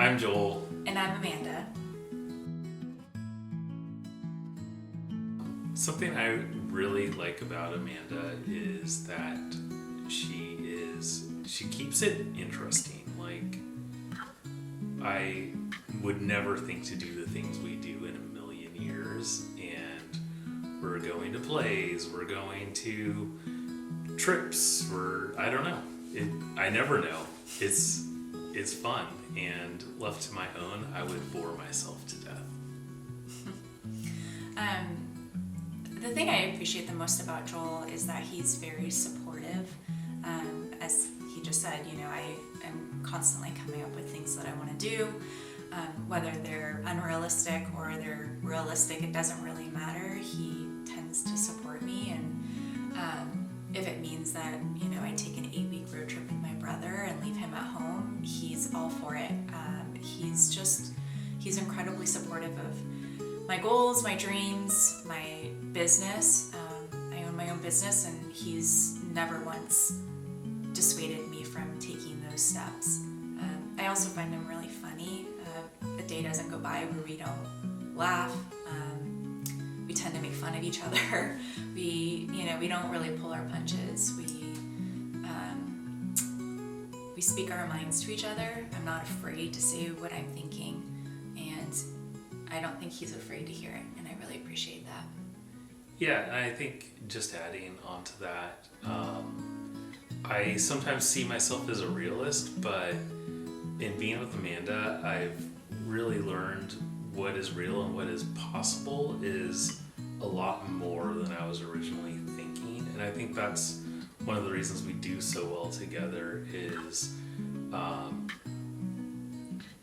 I'm Joel. And I'm Amanda. Something I really like about Amanda is that she keeps it interesting. Like, I would never think to do the things we do in a million years, and we're going to plays, we're going to trips, I don't know. I never know. It's fun, and left to my own, I would bore myself to death. The thing I appreciate the most about Joel is that he's very supportive. As he just said, I am constantly coming up with things that I want to do. Whether they're unrealistic or they're realistic, it doesn't really matter. He tends to support me, and if it means that, I take an 8-week road trip with my brother and leave him at home, he's all for it. He's incredibly supportive of my goals, my dreams, my business. I own my own business, and he's never once dissuaded me from taking those steps. I also find him really funny. A day doesn't go by where we don't laugh. We tend to make fun of each other. We don't really pull our punches. We speak our minds to each other. I'm not afraid to say what I'm thinking, and I don't think he's afraid to hear it, and I really appreciate that. Yeah, and I think just adding on to that, I sometimes see myself as a realist, but in being with Amanda, I've really learned what is real and what is possible is a lot more than I was originally thinking. And I think that's one of the reasons we do so well together is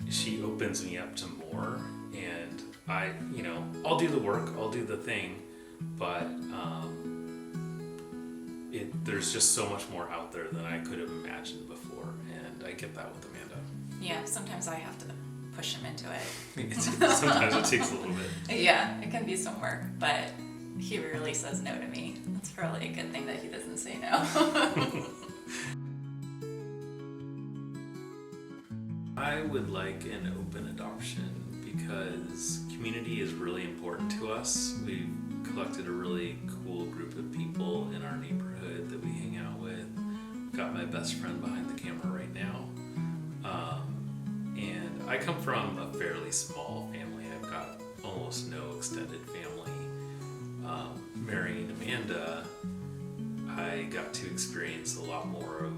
she opens me up to more, and I'll do the work, I'll do the thing, but there's just so much more out there than I could have imagined before, and I get that with Amanda. Yeah, sometimes I have to push him into it. Sometimes it takes a little bit. Yeah, it can be some work, but he rarely says no to me. That's probably a good thing that he doesn't say no. I would like an open adoption because community is really important to us. We've collected a really cool group of people in our neighborhood that we hang out with. Got my best friend behind the camera right now. And I come from a fairly small family. I've got almost no extended family. Marrying Amanda, I got to experience a lot more of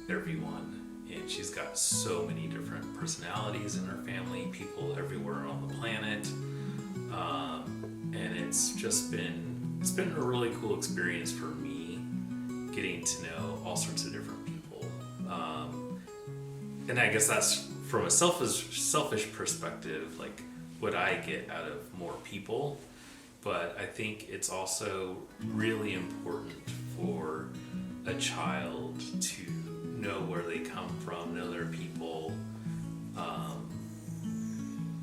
everyone. And she's got so many different personalities in her family, people everywhere on the planet. And it's been a really cool experience for me, getting to know all sorts of different people. And I guess that's from a selfish perspective, like what I get out of more people. But I think it's also really important for a child to know where they come from, know their people.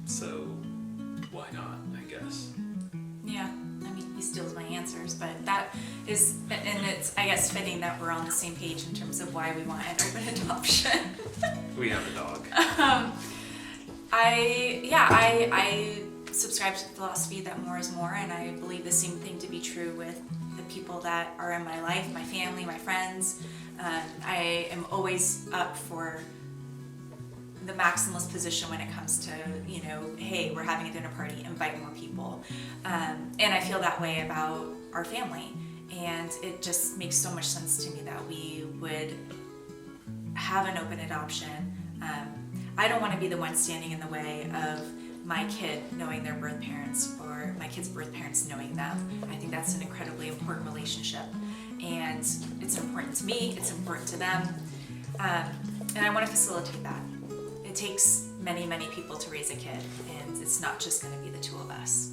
So why not, I guess? Yeah, he steals my answers, but that is, and it's, I guess, fitting that we're on the same page in terms of why we want an open adoption. We have a dog. I subscribe to the philosophy that more is more, and I believe the same thing to be true with the people that are in my life, my family, my friends. I am always up for the maximalist position when it comes to, hey, we're having a dinner party, invite more people. And I feel that way about our family. And it just makes so much sense to me that we would have an open adoption. I don't want to be the one standing in the way of my kid knowing their birth parents or my kid's birth parents knowing them. I think that's an incredibly important relationship. And it's important to me, it's important to them. And I want to facilitate that. It takes many, many people to raise a kid, and it's not just going to be the two of us.